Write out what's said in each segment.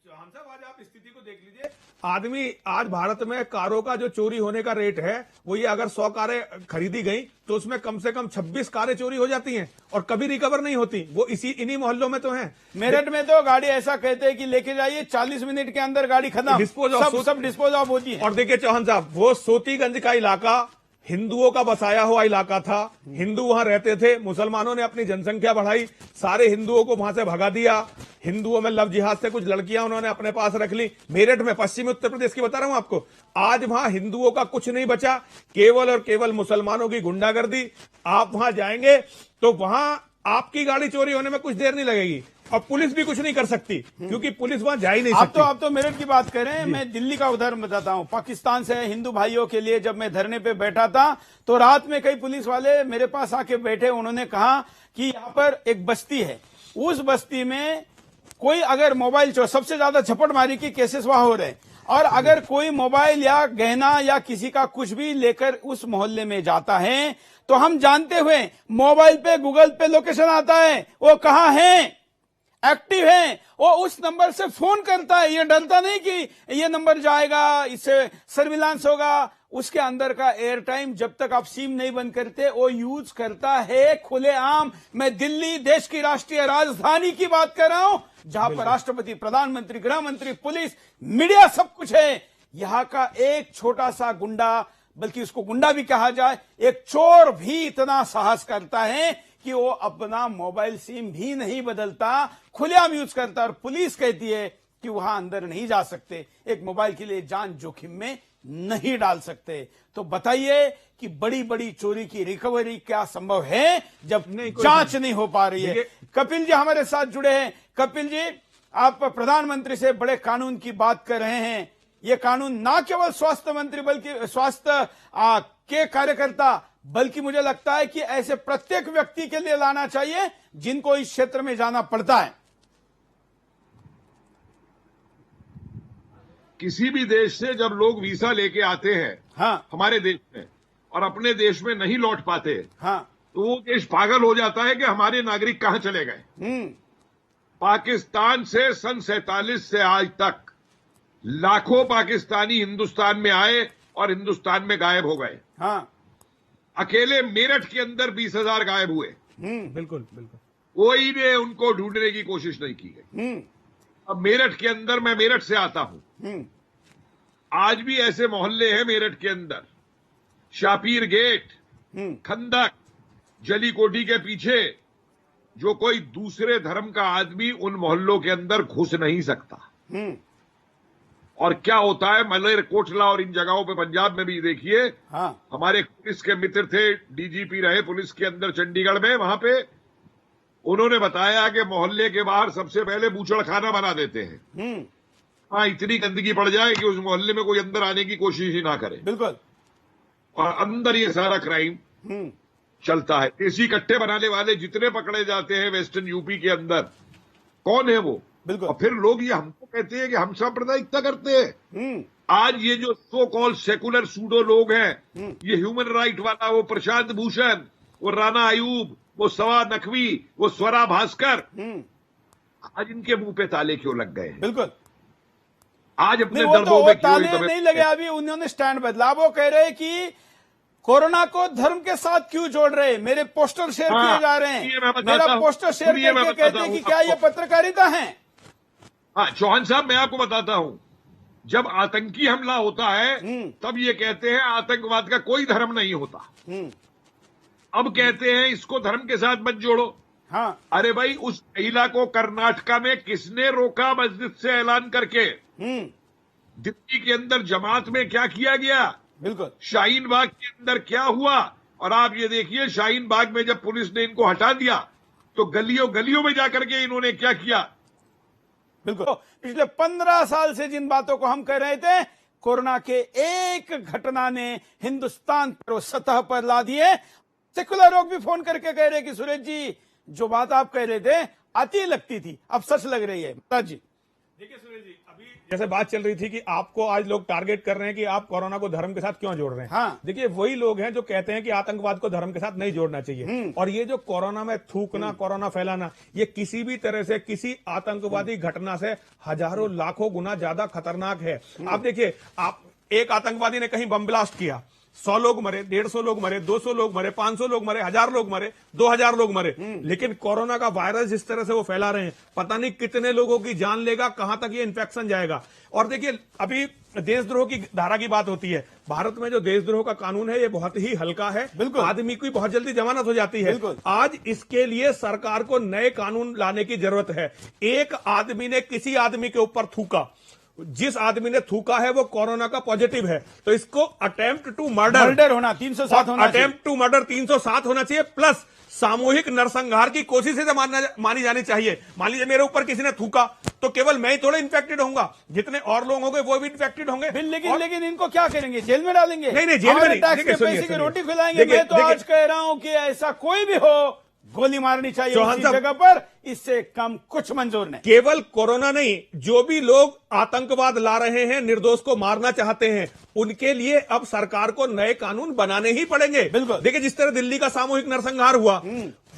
चौहान साहब, आज आप स्थिति को देख लीजिए। आदमी आज भारत में कारों का जो चोरी होने का रेट है वो ये, अगर 100 कारें खरीदी गई तो उसमें कम से कम 26 कारें चोरी हो जाती हैं और कभी रिकवर नहीं होती। वो इन्हीं मोहल्लों में तो हैं। मेरठ में तो गाड़ी ऐसा कहते हैं कि लेके जाइए 40 मिनट के अंदर गाड़ी खत्म, सब डिस्पोज ऑफ होती है। और देखिए चौहान साहब, वो सोतीगंज का इलाका हिंदुओं का बसाया हुआ इलाका था। हिंदू वहां रहते थे। मुसलमानों ने अपनी जनसंख्या बढ़ाई, सारे हिंदुओं को वहां से भगा दिया। हिंदुओं में लव जिहाद से कुछ लड़कियां उन्होंने अपने पास रख ली। मेरठ में, पश्चिमी उत्तर प्रदेश की बता रहा हूं आपको, आज वहां हिंदुओं का कुछ नहीं बचा, केवल और केवल मुसलमानों की गुंडागर्दी। आप वहां जाएंगे तो वहां आपकी गाड़ी चोरी होने में कुछ देर नहीं लगेगी और पुलिस भी कुछ नहीं कर सकती, क्योंकि पुलिस वहां जा ही नहीं सकती। आप तो मेरठ की बात करें, मैं दिल्ली का उदाहरण बताता हूं। पाकिस्तान से हिंदू भाइयों के लिए जब मैं धरने पे बैठा था तो रात में कई पुलिस वाले मेरे पास आके बैठे। उन्होंने कहा कि यहां पर एक बस्ती है, उस बस्ती में कोई अगर मोबाइल सबसे ज्यादा झपटमारी की केसेस वहां हो रहे, और अगर कोई मोबाइल या गहना या किसी का कुछ भी लेकर उस मोहल्ले में जाता है तो हम जानते हुए मोबाइल पे गूगल पे लोकेशन आता है, वो कहां है, एक्टिव है, वो उस नंबर से फोन करता है। ये डरता नहीं कि ये नंबर जाएगा, इससे सर्विलांस होगा। उसके अंदर का एयर टाइम जब तक आप सिम नहीं बंद करते वो यूज करता है खुलेआम। मैं दिल्ली, देश की राष्ट्रीय राजधानी की बात कर रहा हूं, जहां पर राष्ट्रपति, प्रधानमंत्री, गृह मंत्री, पुलिस, मीडिया सब कुछ है। यहां का एक छोटा सा गुंडा, बल्कि उसको गुंडा भी कहा जाए, एक चोर भी इतना साहस करता है कि वो अपना मोबाइल सिम भी नहीं बदलता, खुलेआम यूज करता। और पुलिस कहती है कि वहां अंदर नहीं जा सकते, एक मोबाइल के लिए जान जोखिम में नहीं डाल सकते। तो बताइए कि बड़ी बड़ी चोरी की रिकवरी क्या संभव है जब जांच नहीं हो पा रही है। कपिल जी हमारे साथ जुड़े हैं। कपिल जी, आप प्रधानमंत्री से बड़े कानून की बात कर रहे हैं। ये कानून ना केवल स्वास्थ्य मंत्री बल्कि स्वास्थ्य के कार्यकर्ता, बल्कि मुझे लगता है कि ऐसे प्रत्येक व्यक्ति के लिए लाना चाहिए जिनको इस क्षेत्र में जाना पड़ता है। किसी भी देश से जब लोग वीसा लेके आते हैं, हाँ, हमारे देश में, और अपने देश में नहीं लौट पाते, हाँ, तो वो देश पागल हो जाता है कि हमारे नागरिक कहां चले गए। पाकिस्तान से सन 47 से आज तक लाखों पाकिस्तानी हिंदुस्तान में आए और हिंदुस्तान में गायब हो गए। हाँ, अकेले मेरठ के अंदर 20,000 गायब हुए। बिल्कुल बिल्कुल। कोई ने उनको ढूंढने की कोशिश नहीं की गई। अब मेरठ के अंदर, मैं मेरठ से आता हूं, आज भी ऐसे मोहल्ले हैं मेरठ के अंदर, शापीर गेट, खंदक, जली कोठी के पीछे, जो कोई दूसरे धर्म का आदमी उन मोहल्लों के अंदर घुस नहीं सकता। और क्या होता है मलेर कोटला और इन जगहों पे, पंजाब में भी देखिए, हाँ, हमारे पुलिस के मित्र थे, डीजीपी रहे पुलिस के अंदर चंडीगढ़ में, वहां पे उन्होंने बताया कि मोहल्ले के बाहर सबसे पहले बूचड़ खाना बना देते हैं। हाँ, इतनी गंदगी पड़ जाए कि उस मोहल्ले में कोई अंदर आने की कोशिश ही ना करे। बिल्कुल। और अंदर ये सारा क्राइम चलता है। देसी कट्टे बनाने वाले जितने पकड़े जाते हैं वेस्टर्न यूपी के अंदर, कौन है वो? बिल्कुल। और फिर लोग ये हमको कहते हैं कि हम सांप्रदायिकता करते हैं। आज ये जो सो कॉल सेकुलर सूडो लोग हैं, ये ह्यूमन राइट वाला, वो प्रशांत भूषण, वो राना आयूब, वो सवा नकवी, वो स्वरा भास्कर, आज इनके मुंह पे ताले क्यों लग गए? बिल्कुल। आज अपने वो दर्दों में क्यों ताले नहीं लगे, अभी उन्होंने स्टैंड बदला। वो कह रहे कि कोरोना को धर्म के साथ क्यों जोड़ रहे, मेरे पोस्टर शेयर किए जा रहे हैं, मेरा पोस्टर शेयर करके कहते हैं कि क्या ये पत्रकारिता है? हाँ चौहान साहब, मैं आपको बताता हूं, जब आतंकी हमला होता है तब ये कहते हैं आतंकवाद का कोई धर्म नहीं होता। अब कहते हैं इसको धर्म के साथ मत जोड़ो। हाँ, अरे भाई, उस महिला को कर्नाटका में किसने रोका मस्जिद से ऐलान करके? दिल्ली के अंदर जमात में क्या किया गया? बिल्कुल। शाहीन बाग के अंदर क्या हुआ? और आप ये देखिए, शाहीन बाग में जब पुलिस ने इनको हटा दिया तो गलियों गलियों में जाकर के इन्होंने क्या किया? बिल्कुल। पिछले 15 साल से जिन बातों को हम कह रहे थे, कोरोना के एक घटना ने हिंदुस्तान पर सतह पर ला दिए। सेकुलर लोग भी फोन करके कह रहे कि सुरेश जी, जो बात आप कह रहे थे अति लगती थी, अब सच लग रही है। जी देखिए सुरेश जी, अभी जैसे बात चल रही थी कि आपको आज लोग टारगेट कर रहे हैं कि आप कोरोना को धर्म के साथ क्यों जोड़ रहे हैं। हाँ। देखिए वही लोग हैं जो कहते हैं कि आतंकवाद को धर्म के साथ नहीं जोड़ना चाहिए। और ये जो कोरोना में थूकना, कोरोना फैलाना, ये किसी भी तरह से किसी आतंकवादी घटना से हजारों लाखों गुना ज्यादा खतरनाक है। आप देखिए, आप एक आतंकवादी ने कहीं बम ब्लास्ट किया, 100 लोग मरे, 150 लोग मरे, 200 लोग मरे, 500 लोग मरे, 1000 लोग मरे, 2000 लोग मरे। लेकिन कोरोना का वायरस जिस तरह से वो फैला रहे हैं, पता नहीं कितने लोगों की जान लेगा, कहां तक ये इन्फेक्शन जाएगा। और देखिए, अभी देशद्रोह की धारा की बात होती है। भारत में जो देशद्रोह का कानून है, ये बहुत ही हल्का है। बिल्कुल। आदमी की बहुत जल्दी जमानत हो जाती है। बिल्कुल। आज इसके लिए सरकार को नए कानून लाने की जरूरत है। एक आदमी ने किसी आदमी के ऊपर थूका, जिस आदमी ने थूका है वो कोरोना का पॉजिटिव है, तो इसको अटेम्प्ट टू मर्डर होना 307 होना चाहिए। अटेम्प्ट टू मर्डर 307 होना चाहिए, प्लस सामूहिक नरसंहार की कोशिश से मानी जानी चाहिए। मान लीजिए मेरे ऊपर किसी ने थूका, तो केवल मैं ही थोड़ा इन्फेक्टेड होऊंगा, जितने और लोग होंगे वो भी इन्फेक्टेड होंगे। लेकिन इनको क्या करेंगे, जेल में डालेंगे? नहीं, जेल में नहीं। टैक्स के देखिए, पैसे की सुनिए, रोटी खिलाएंगे। मैं तो आज कह रहा हूं कि ऐसा कोई भी हो, गोली मारनी चाहिए चौहान उसी साहब, जगह पर। इससे कम कुछ मंजूर नहीं। केवल कोरोना नहीं, जो भी लोग आतंकवाद ला रहे हैं, निर्दोष को मारना चाहते हैं, उनके लिए अब सरकार को नए कानून बनाने ही पड़ेंगे। बिल्कुल। देखिए, जिस तरह दिल्ली का सामूहिक नरसंहार हुआ,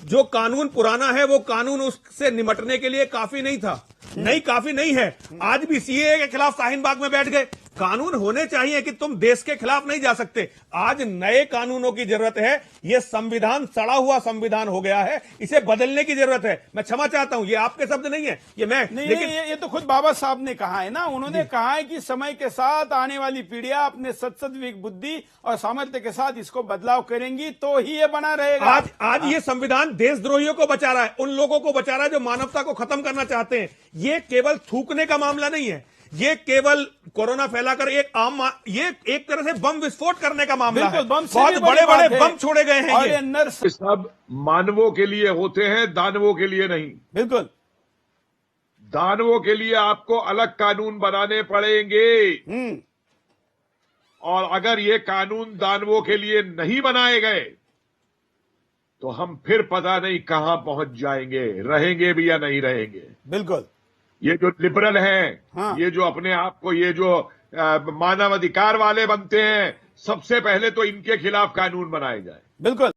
जो कानून पुराना है वो कानून उससे निपटने के लिए काफी नहीं था, नहीं काफी नहीं है। आज भी सीएए के खिलाफ शाहीन बाग में बैठ गए। कानून होने चाहिए कि तुम देश के खिलाफ नहीं जा सकते। आज नए कानूनों की जरूरत है। यह संविधान सड़ा हुआ संविधान हो गया है, इसे बदलने की जरूरत है। मैं क्षमा चाहता हूं, ये आपके शब्द नहीं है, ये मैं नहीं, लेकिन ये तो खुद बाबा साहब ने कहा है ना। उन्होंने कहा है कि समय के साथ आने वाली पीढ़ियां अपने सत्सद बुद्धि और सामर्थ्य के साथ इसको बदलाव करेंगी, तो ही ये बना रहेगा। आज ये संविधान देशद्रोहियों को बचा रहा है, उन लोगों को बचा रहा है जो मानवता को खत्म करना चाहते हैं। ये केवल थूकने का मामला नहीं है, ये केवल कोरोना फैलाकर ये एक तरह से बम विस्फोट करने का मामला है। बहुत बड़े बड़े बम छोड़े गए हैं। ये सब मानवों के लिए होते हैं, दानवों के लिए नहीं। बिल्कुल। दानवों के लिए आपको अलग कानून बनाने पड़ेंगे। और अगर ये कानून दानवों के लिए नहीं बनाए गए तो हम फिर पता नहीं कहां पहुंच जाएंगे, रहेंगे भी या नहीं रहेंगे। बिल्कुल। ये जो लिबरल हैं, हाँ। ये जो अपने आप को ये जो मानव अधिकार वाले बनते हैं, सबसे पहले तो इनके खिलाफ कानून बनाए जाए। बिल्कुल।